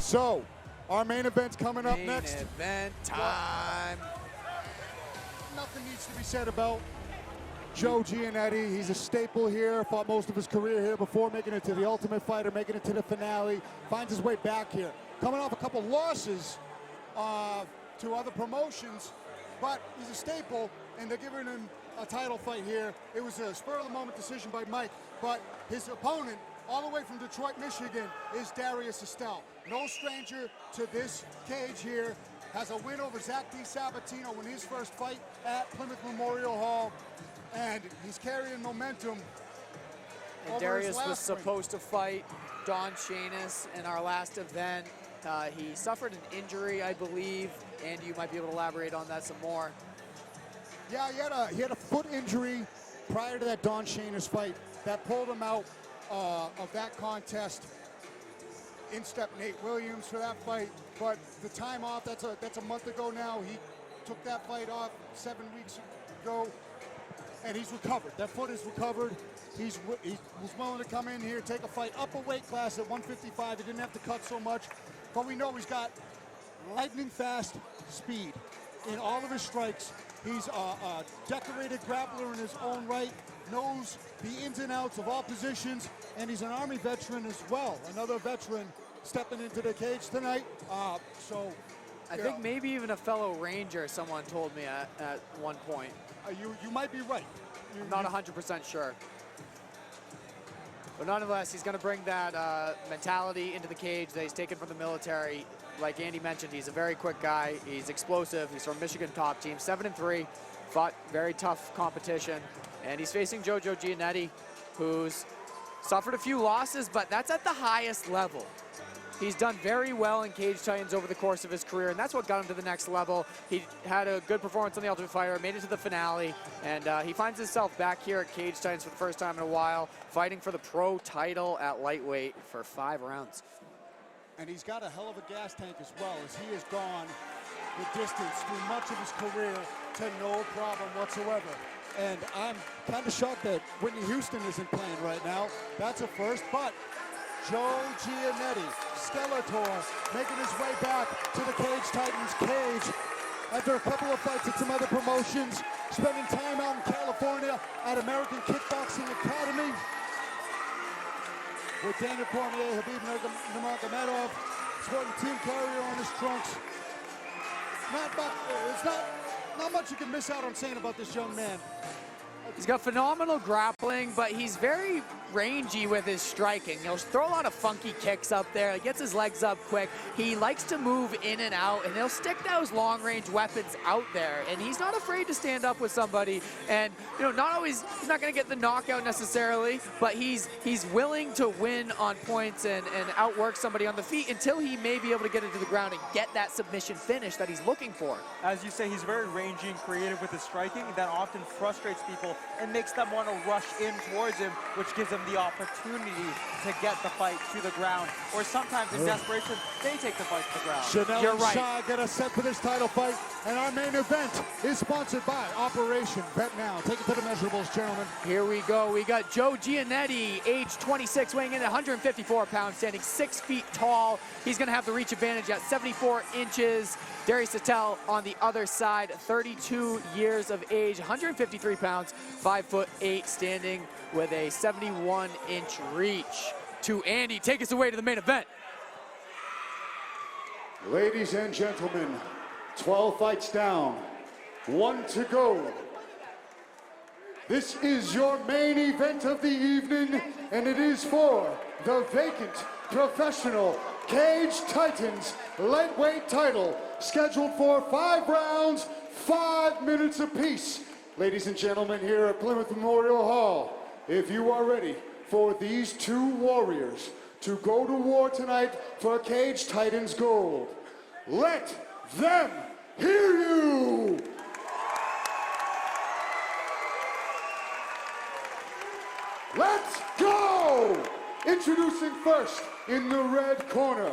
So, our main event's coming up next. Main event time. Nothing needs to be said about Joe Giannetti. He's a staple here, fought most of his career here before making it to the Ultimate Fighter, making it to the finale, finds his way back here. Coming off a couple losses to other promotions, but he's a staple, and they're giving him a title fight here. It was a spur-of-the-moment decision by Mike, but his opponent, all the way from Detroit, Michigan, is Darius Estell. No stranger to this cage here. Has a win over Zach DiSabatino in his first fight at Plymouth Memorial Hall, and he's carrying momentum. And Darius was supposed to fight Don Shanis in our last event. He suffered an injury, I believe, and you might be able to elaborate on that some more. Yeah, he had a foot injury prior to that Don Shanis fight that pulled him out of that contest. In stepped Nate Williams for that fight, but the time off, that's a month ago now. He took that fight off 7 weeks ago, and he's recovered. That foot is recovered. He was willing to come in here, take a fight up a weight class at 155. He didn't have to cut so much, but we know he's got lightning fast speed in all of his strikes. He's a decorated grappler in his own right, knows the ins and outs of all positions, and he's an Army veteran as well. Another veteran stepping into the cage tonight. I think maybe even a fellow Ranger, someone told me at one point. You might be right. I'm not 100% sure. But nonetheless, he's going to bring that mentality into the cage that he's taken from the military. Like Andy mentioned, he's a very quick guy. He's explosive. He's from Michigan top team, 7-3, fought very tough competition. And he's facing Jojo Giannetti, who's suffered a few losses, but that's at the highest level. He's done very well in Cage Titans over the course of his career, and that's what got him to the next level. He had a good performance on the Ultimate Fighter, made it to the finale, and he finds himself back here at Cage Titans for the first time in a while, fighting for the pro title at lightweight for 5 rounds. And he's got a hell of a gas tank as well, as he has gone the distance through much of his career to no problem whatsoever. And I'm kind of shocked that Whitney Houston isn't playing right now. That's a first, but Joe Giannetti, Skeletor, making his way back to the Cage Titans cage after a couple of fights at some other promotions, spending time out in California at American Kickboxing Academy with Daniel Cormier, Habib Nurmagomedov, sporting team carrier on his trunks. It's not much you can miss out on saying about this young man. He's got phenomenal grappling, but he's very rangy with his striking. He'll throw a lot of funky kicks up there. He gets his legs up quick. He likes to move in and out, and he'll stick those long-range weapons out there. And he's not afraid to stand up with somebody. And not always, he's not going to get the knockout necessarily, but he's willing to win on points and outwork somebody on the feet until he may be able to get into the ground and get that submission finish that he's looking for. As you say, he's very rangy and creative with his striking. That often frustrates people and makes them want to rush in towards him, which gives them the opportunity to get the fight to the ground. Or sometimes in desperation, they take the fight to the ground. Chanel You're and right. Shaw get us set for this title fight, and our main event is sponsored by Operation Bet Now. Take it to the measurables, gentlemen. Here we go. We got Joe Giannetti, age 26, weighing in at 154 pounds, standing 6 feet tall. He's going to have the reach advantage at 74 inches. Darius Estell on the other side, 32 years of age, 153 pounds, 5'8", standing with a 71-inch reach. To Andy, take us away to the main event. Ladies and gentlemen, 12 fights down, 1 to go. This is your main event of the evening, and it is for the vacant professional Cage Titans lightweight title, scheduled for 5 rounds, 5 minutes apiece. Ladies and gentlemen, here at Plymouth Memorial Hall, if you are ready for these 2 warriors to go to war tonight for Cage Titans gold, let them hear you! Let's go! Introducing first in the red corner,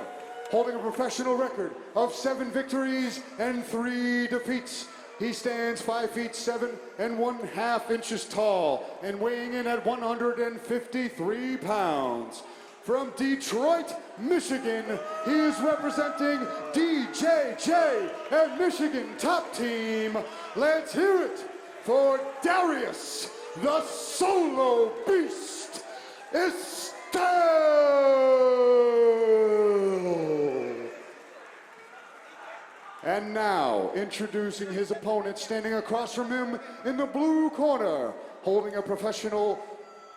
holding a professional record of 7 victories and 3 defeats. He stands 5 feet 7 1/2 inches tall and weighing in at 153 pounds. from Detroit, Michigan, he is representing DJJ and Michigan Top Team. Let's hear it for Darius, the Solo Beast, Estell. And now, introducing his opponent, standing across from him in the blue corner, holding a professional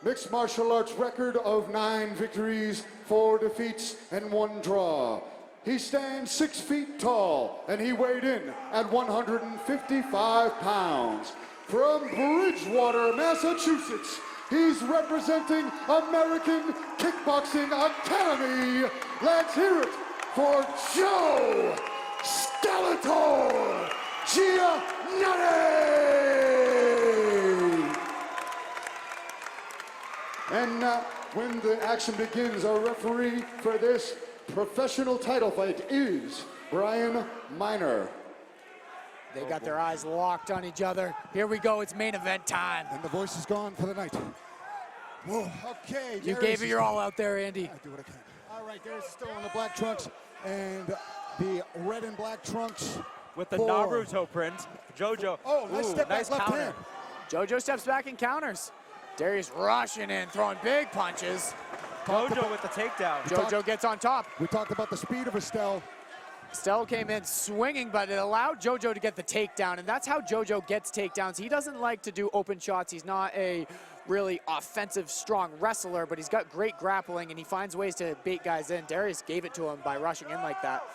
mixed martial arts record of 9 victories, 4 defeats, and 1 draw. He stands 6 feet tall, and he weighed in at 155 pounds. From Bridgewater, Massachusetts, he's representing American Kickboxing Academy. Let's hear it for Joe Skeletor Giannetti! And when the action begins, our referee for this professional title fight is Brian Miner. They got their eyes locked on each other. Here we go, it's main event time. And the voice is gone for the night. Whoa, okay. You gave it your all out there, Andy. I do what I can. All right, Darius is still in the black trunks and the red and black trunks. With the Naruto print, JoJo. Oh, nice step back, left counter. hand. JoJo steps back and counters. Darius rushing in, throwing big punches. JoJo with the takedown. JoJo gets on top. We talked about the speed of Estell. Estell came in swinging, but it allowed JoJo to get the takedown, and that's how JoJo gets takedowns. He doesn't like to do open shots. He's not a really offensive, strong wrestler, but he's got great grappling, and he finds ways to bait guys in. Darius gave it to him by rushing in like that.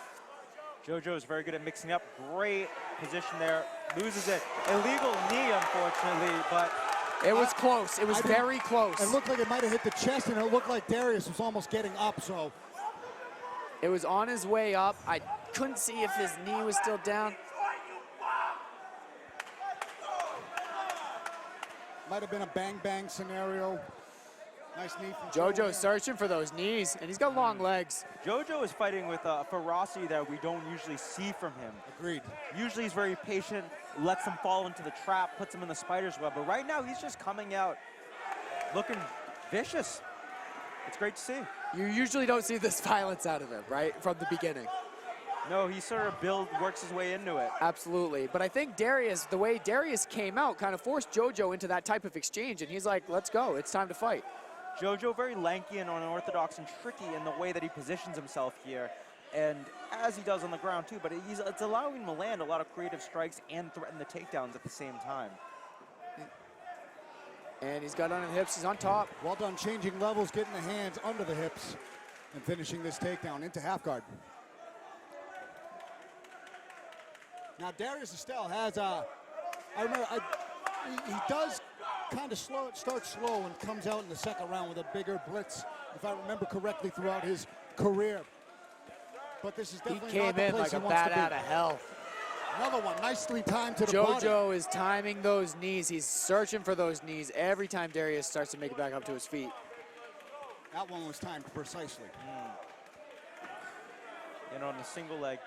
JoJo is very good at mixing up. Great position there. Loses it. Illegal knee, unfortunately, but it was close. It was very close. It looked like it might have hit the chest, and it looked like Darius was almost getting up, so. It was on his way up. I couldn't see if his knee was still down. Might have been a bang-bang scenario. Nice knee from JoJo's searching for those knees, and he's got long legs. JoJo is fighting with a ferocity that we don't usually see from him. Agreed. Usually he's very patient, lets them fall into the trap, puts them in the spider's web, but right now he's just coming out looking vicious. It's great to see. You usually don't see this violence out of him, right, from the beginning. No, he sort of works his way into it. Absolutely, but I think Darius, the way Darius came out, kind of forced JoJo into that type of exchange, and he's like, let's go, it's time to fight. JoJo very lanky and unorthodox and tricky in the way that he positions himself here, and as he does on the ground too, but it's allowing him to land a lot of creative strikes and threaten the takedowns at the same time. And he's got on the hips, he's on top. Well done changing levels, getting the hands under the hips, and finishing this takedown into half guard. Now Darius Estell has I remember, he does kind of start slow and comes out in the second round with a bigger blitz, if I remember correctly, throughout his career. But this is definitely not the He came in place like a he wants bat to be. out of hell. Another one, nicely timed to the body. JoJo is timing those knees. He's searching for those knees every time Darius starts to make it back up to his feet. That one was timed precisely. And on a single leg.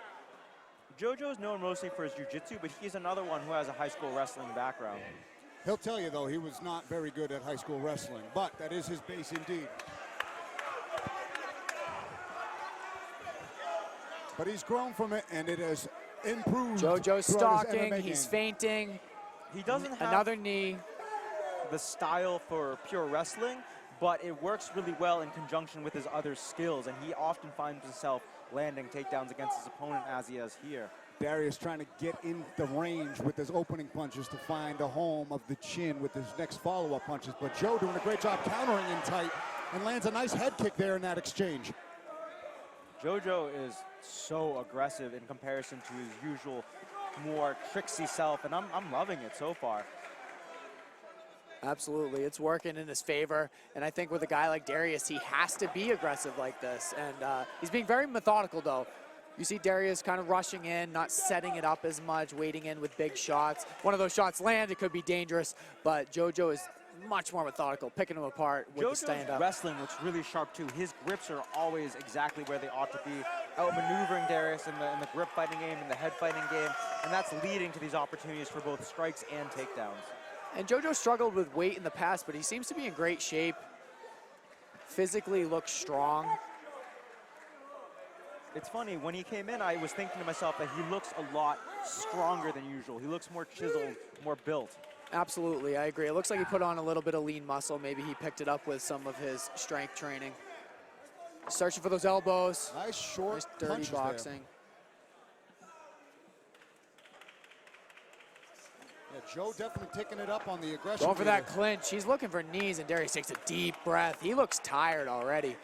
JoJo is known mostly for his jiu-jitsu, but he's another one who has a high school wrestling background. He'll tell you, though, he was not very good at high school wrestling, but that is his base indeed. But he's grown from it, and it has improved. JoJo's throughout his stalking, MMA he's game. fainting. He doesn't have Another knee. the style for pure wrestling, but it works really well in conjunction with his other skills, and he often finds himself landing takedowns against his opponent as he has here. Darius trying to get in the range with his opening punches to find a home of the chin with his next follow-up punches. But Joe doing a great job countering in tight and lands a nice head kick there in that exchange. JoJo is so aggressive in comparison to his usual more tricksy self, and I'm loving it so far. Absolutely, it's working in his favor. And I think with a guy like Darius, he has to be aggressive like this. And he's being very methodical, though. You see Darius kind of rushing in, not setting it up as much, waiting in with big shots. One of those shots land, it could be dangerous, but JoJo is much more methodical, picking him apart with the stand-up. JoJo's wrestling looks really sharp, too. His grips are always exactly where they ought to be, outmaneuvering Darius in the grip fighting game, in the head fighting game, and that's leading to these opportunities for both strikes and takedowns. And JoJo struggled with weight in the past, but he seems to be in great shape. physically looks strong. It's funny, when he came in, I was thinking to myself that he looks a lot stronger than usual. He looks more chiseled, more built. Absolutely, I agree. It looks like he put on a little bit of lean muscle. Maybe he picked it up with some of his strength training. Searching for those elbows. Nice short Nice dirty punches boxing. Yeah, Joe definitely taking it up on the aggression. Going for that meter. clinch. He's looking for knees, and Darius takes a deep breath. He looks tired already.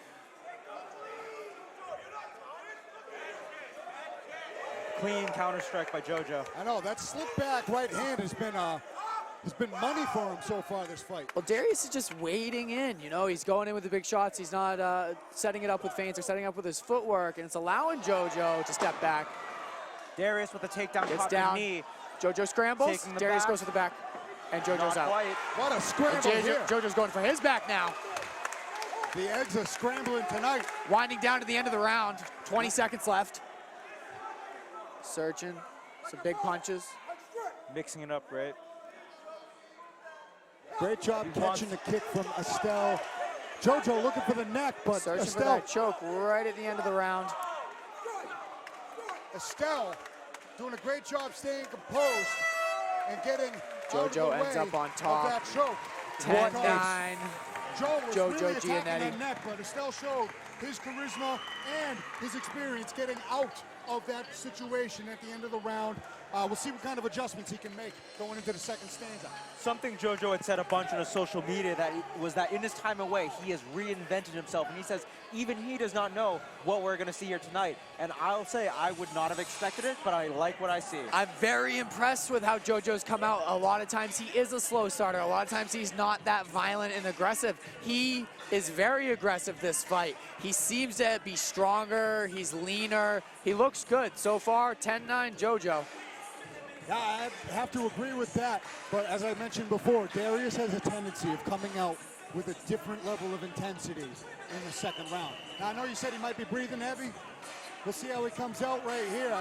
Clean counter strike by JoJo. I know, that slip back right hand has been money for him so far this fight. Well, Darius is just wading in. You know, he's going in with the big shots. He's not setting it up with feints or setting up with his footwork, and it's allowing JoJo to step back. Darius with a takedown, Gets caught down. the knee. JoJo scrambles. Taking the Darius back. goes for the back, and JoJo's Not out. quite. What a scramble And here. JoJo's going for his back now. The eggs are scrambling tonight. Winding down to the end of the round. 20 seconds left. Searching. Some big punches. Mixing it up, right? Great job He wants- catching the kick from Estell. JoJo looking for the neck, but Searching for Estell, that choke right at the end of the round. Estell doing a great job staying composed and getting out of the JoJo ends way up on of top. that choke. 10-9. Joe was JoJo really attacking Giannetti. that neck, but Estell showed his charisma and his experience getting out of that situation at the end of the round. We'll see what kind of adjustments he can make going into the second stanza. Something JoJo had said a bunch on his social media was that in his time away, he has reinvented himself. And he says even he does not know what we're going to see here tonight. And I'll say I would not have expected it, but I like what I see. I'm very impressed with how JoJo's come out. A lot of times he is a slow starter. A lot of times he's not that violent and aggressive. He is very aggressive this fight. He seems to be stronger. He's leaner. He looks good. So far, 10-9 JoJo. Yeah, I have to agree with that. But as I mentioned before, Darius has a tendency of coming out with a different level of intensity in the second round. Now, I know you said he might be breathing heavy. We'll see how he comes out right here.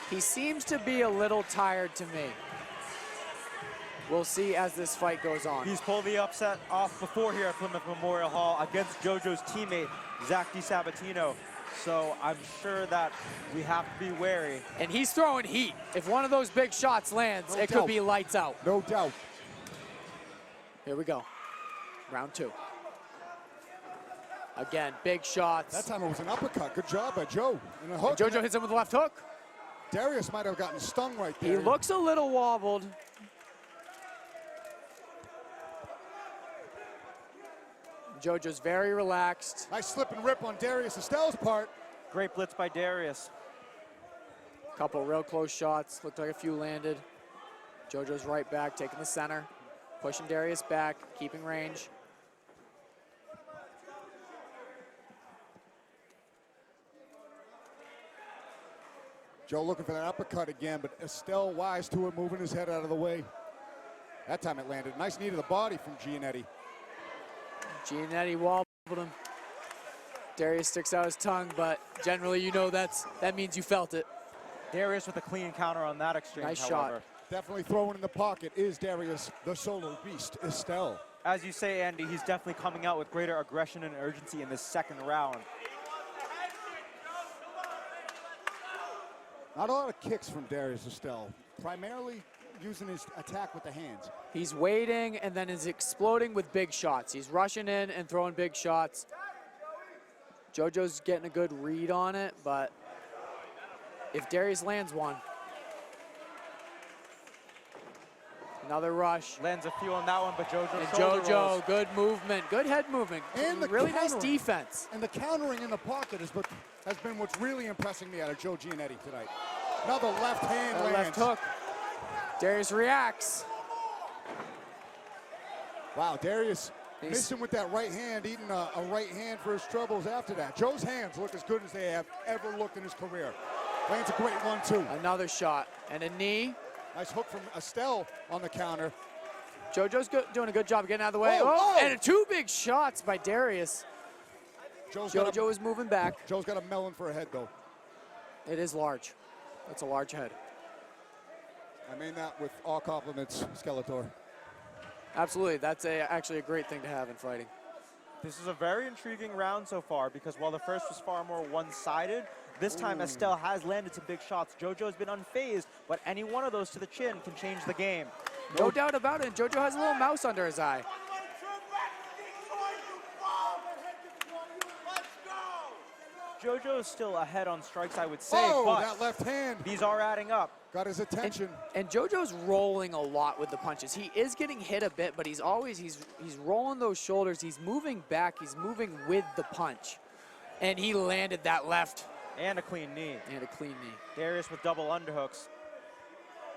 He seems to be a little tired to me. We'll see as this fight goes on. He's pulled the upset off before here at Plymouth Memorial Hall against JoJo's teammate, Zach DiSabatino. So I'm sure that we have to be wary. And he's throwing heat. If one of those big shots lands, No it doubt. could be lights out. No doubt. Here we go. Round 2. Again, big shots. That time it was an uppercut. Good job by Joe. And a hook. JoJo hits him with the left hook. Darius might have gotten stung right He there. looks a little wobbled. JoJo's very relaxed. Nice slip and rip on Darius Estell's part. Great blitz by Darius. Couple real close shots. Looked like a few landed. JoJo's right back, taking the center. Pushing Darius back, keeping range. Joe looking for that uppercut again, but Estell wise to it, moving his head out of the way. That time it landed. Nice knee to the body from Giannetti. Giannetti wobbled him. Darius sticks out his tongue, but generally you know that means you felt it. Darius with a clean counter on that exchange, Nice however. shot. Definitely throwing in the pocket is Darius, the solo beast, Estell. As you say, Andy, he's definitely coming out with greater aggression and urgency in this second round. Not a lot of kicks from Darius Estell, primarily using his attack with the hands. He's waiting and then is exploding with big shots. He's rushing in and throwing big shots. JoJo's getting a good read on it, but if Darius lands one, another rush. Lands a few on that one, but JoJo And shoulder rolls. JoJo, good movement, good head movement, And the really nice countering. defense. And the countering in the pocket is what has been what's really impressing me out of Joe Giannetti tonight. Another left hand That lands. left hook. Darius reacts. Wow, Darius He's- missing with that right hand, eating a right hand for his troubles after that. Joe's hands look as good as they have ever looked in his career. Lands a great one, too. Another shot and a knee. Nice hook from Estell on the counter. JoJo's doing a good job of getting out of the way. Oh, Oh, oh! and two big shots by Darius. JoJo is moving back. Joe's got a melon for a head, though. It is large. That's a large head. I mean that with all compliments, Skeletor. Absolutely, that's actually a great thing to have in fighting. This is a very intriguing round so far because while the first was far more one-sided, this time Estell has landed some big shots. JoJo's been unfazed, but any one of those to the chin can change the game. No doubt about it. JoJo has a little mouse under his eye. JoJo is still ahead on strikes, I would say, Oh, but that left hand these are adding up. got his attention. And JoJo's rolling a lot with the punches. He is getting hit a bit, but he's rolling those shoulders. He's moving back. He's moving with the punch. And he landed that left. And a clean knee. And a clean knee. Darius with double underhooks.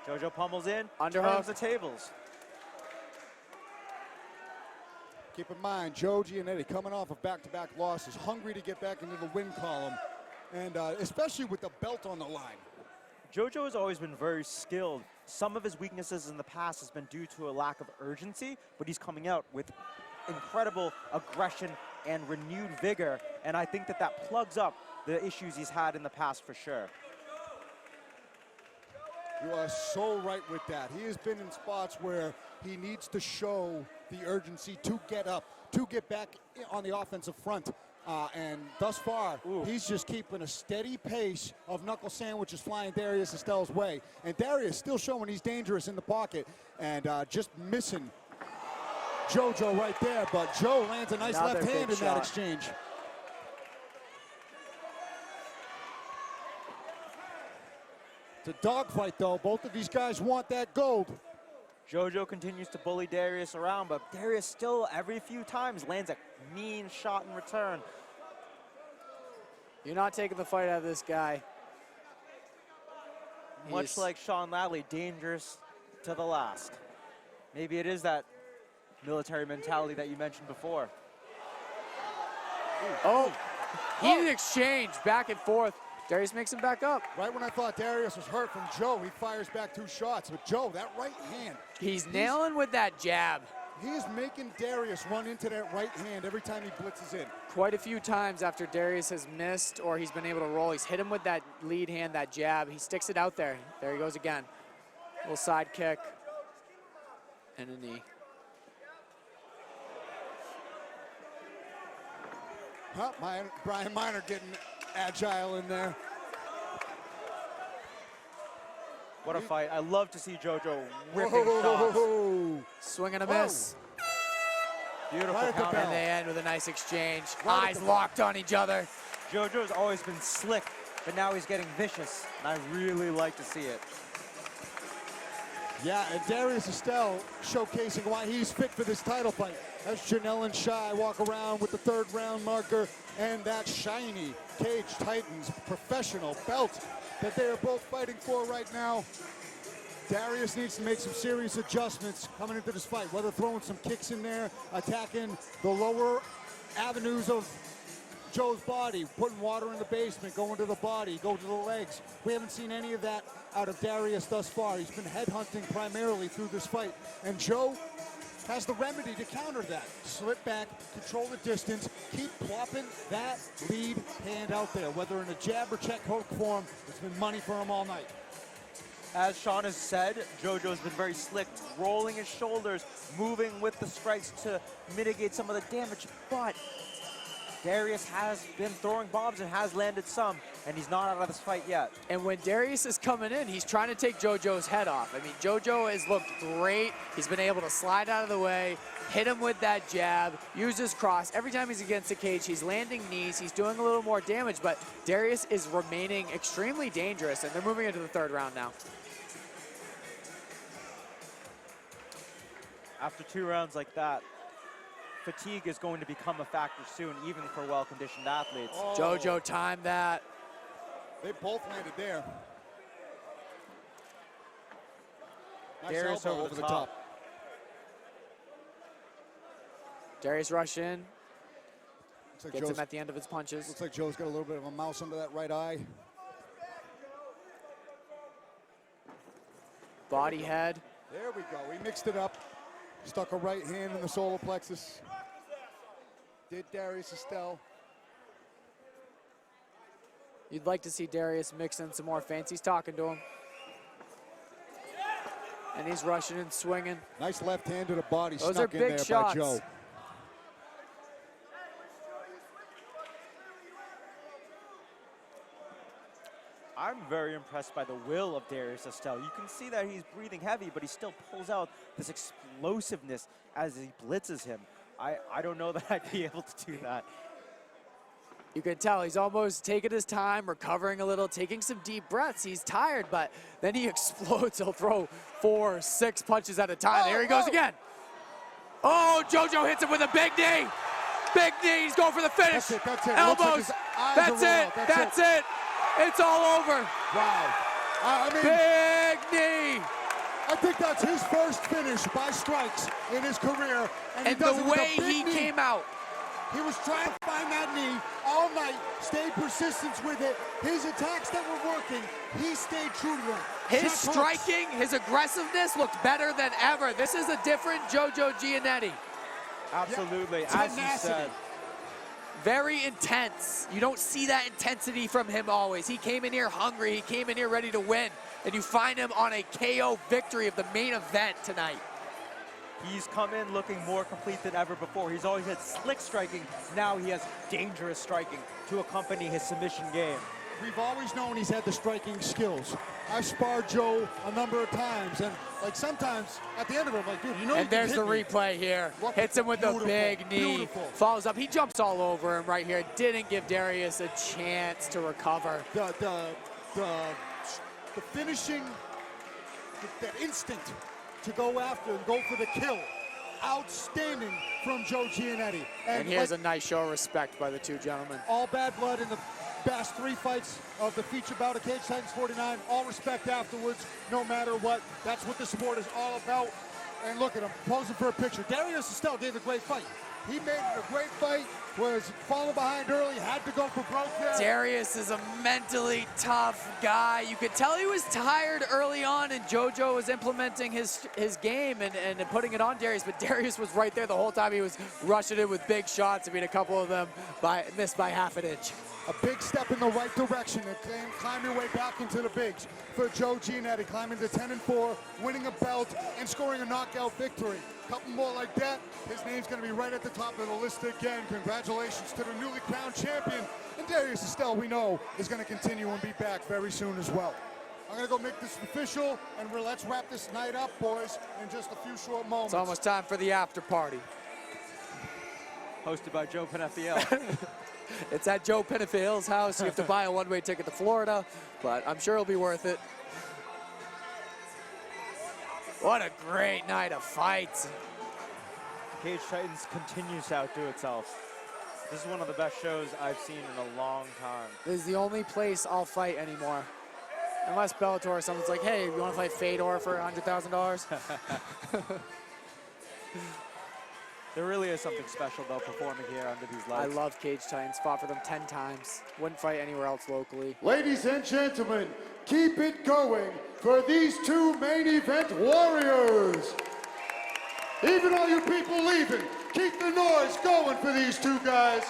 JoJo pummels in, Underhook. turns the tables. Keep in mind, Joe Giannetti coming off of back-to-back losses, hungry to get back into the win column, and especially with the belt on the line. JoJo has always been very skilled. Some of his weaknesses in the past has been due to a lack of urgency, but he's coming out with incredible aggression and renewed vigor, and I think that plugs up the issues he's had in the past for sure. You are so right with that. He has been in spots where he needs to show the urgency to get up, to get back on the offensive front. And thus far, he's just keeping a steady pace of knuckle sandwiches flying Darius Estell's way. And Darius still showing he's dangerous in the pocket and just missing JoJo right there. But Joe lands a nice Another left hand big in that shot. exchange. It's a dogfight, though. Both of these guys want that gold. JoJo continues to bully Darius around, but Darius still every few times lands a mean shot in return. You're not taking the fight out of this guy. Much like Sean Ladley, dangerous to the last. Maybe it is that military mentality that you mentioned before. Oh, heated exchange back and forth. Darius makes him back up. Right when I thought Darius was hurt from Joe, he fires back 2 shots. But Joe, that right hand. He's nailing with that jab. He is making Darius run into that right hand every time he blitzes in. Quite a few times after Darius has missed or he's been able to roll, he's hit him with that lead hand, that jab. He sticks it out there. There he goes again. Little side kick and a knee. Huh, Brian Miner getting agile in there. What a fight. I love to see JoJo ripping shots. Swing and a miss. Beautiful Right at the counter. bell. And they end with a nice exchange. Right at Eyes the locked on each other. JoJo's always been slick, but now he's getting vicious, and I really like to see it. Yeah, and Darius Estell showcasing why he's fit for this title fight. As Janelle and Shy walk around with the 3rd round marker and that shiny Cage Titans professional belt that they are both fighting for right now. Darius needs to make some serious adjustments coming into this fight, whether throwing some kicks in there, attacking the lower avenues of Joe's body, putting water in the basement, going to the body, go to the legs. We haven't seen any of that out of Darius thus far. He's been headhunting primarily through this fight. And Joe has the remedy to counter that. Slip back, control the distance, keep plopping that lead hand out there. Whether in a jab or check hook form, it's been money for him all night. As Sean has said, JoJo's been very slick, rolling his shoulders, moving with the strikes to mitigate some of the damage, but Darius has been throwing bombs and has landed some, and he's not out of this fight yet. And when Darius is coming in, he's trying to take JoJo's head off. I mean, JoJo has looked great. He's been able to slide out of the way, hit him with that jab, use his cross. Every time he's against the cage, he's landing knees. He's doing a little more damage, but Darius is remaining extremely dangerous, and they're moving into the 3rd round now. After 2 rounds like that, fatigue is going to become a factor soon, even for well-conditioned athletes. Oh, JoJo timed that. they both landed there. Nice Darius elbow over the top. Darius rushed in, Looks like gets Joe's, him at the end of his punches. looks like Joe's got a little bit of a mouse under that right eye. Body head. There we go. We mixed it up. Stuck a right hand in the solar plexus. Did Darius Estell. You'd like to see Darius mix in some more feints. He's talking to him. And he's rushing and swinging. Nice left hand to the body. Those snuck are in big there shots. by Joe. I'm very impressed by the will of Darius Estell. You can see that he's breathing heavy, but he still pulls out this explosiveness as he blitzes him. I don't know that I'd be able to do that. You can tell he's almost taking his time, recovering a little, taking some deep breaths. He's tired, but then he explodes. He'll throw 4 or 6 punches at a time. There he goes again. Oh, JoJo hits him with a big knee. Big knee, he's going for the finish. That's it, that's it. Elbows, that's it. It's all over. Wow. I mean, big knee. I think that's his first finish by strikes in his career. And he does the it with a way big he knee. came out. He was trying to find that knee all night, stayed persistent with it. His attacks that were working, he stayed true to them. His Check striking, his aggressiveness looked better than ever. This is a different JoJo Giannetti. Absolutely, Yeah. as you said. Very intense. You don't see that intensity from him always. He came in here hungry. He came in here ready to win. And you find him on a KO victory of the main event tonight. He's come in looking more complete than ever before. He's always had slick striking. Now he has dangerous striking to accompany his submission game. We've always known he's had the striking skills. I've sparred Joe a number of times, and like sometimes at the end of it, I'm like, dude, you know. And there's the replay here. Hits him with a big knee. Beautiful. Follows up. He jumps all over him right here. Didn't give Darius a chance to recover. The finishing, the instinct to go after and go for the kill. Outstanding from Joe Giannetti. And here's a nice show of respect by the two gentlemen. All bad blood in the past 3 fights of the feature bout of Cage Titans 49. All respect afterwards, no matter what. That's what the sport is all about. And look at him, posing for a picture. Darius Estell gave a great fight. He made it a great fight, was falling behind early, had to go for broke there. Darius is a mentally tough guy. You could tell he was tired early on, and JoJo was implementing his game and putting it on Darius, but Darius was right there the whole time. He was rushing it with big shots. I mean, a couple of them missed by half an inch. A big step in the right direction and climb your way back into the bigs for Joe Giannetti, climbing to 10-4, winning a belt and scoring a knockout victory. A couple more like that, his name's going to be right at the top of the list again. Congratulations to the newly crowned champion. And Darius Estell, we know, is going to continue and be back very soon as well. I'm going to go make this official, and let's wrap this night up, boys, in just a few short moments. It's almost time for the after party. Hosted by Joe Penefiel. It's at Joe Penefiel's house. You have to buy a one-way ticket to Florida, but I'm sure it'll be worth it. What a great night of fights. Cage Titans continues to outdo itself. This is one of the best shows I've seen in a long time. This is the only place I'll fight anymore. Unless Bellator or someone's like, hey, you want to fight Fedor for $100,000? There really is something special, though, performing here under these lights. I love Cage Titans. Fought for them 10 times. Wouldn't fight anywhere else locally. Ladies and gentlemen, keep it going for these two main event warriors. Even all you people leaving, keep the noise going for these two guys.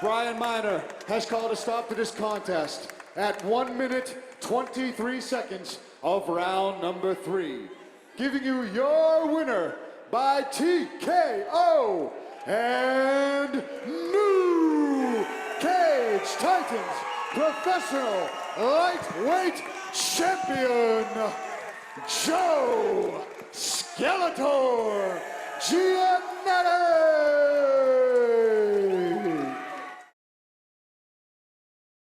Brian Miner has called a stop to this contest at 1 minute, 23 seconds of round number 3. Giving you your winner by TKO and new Cage Titans Professional Lightweight Champion, Joe Skeletor Giannetti.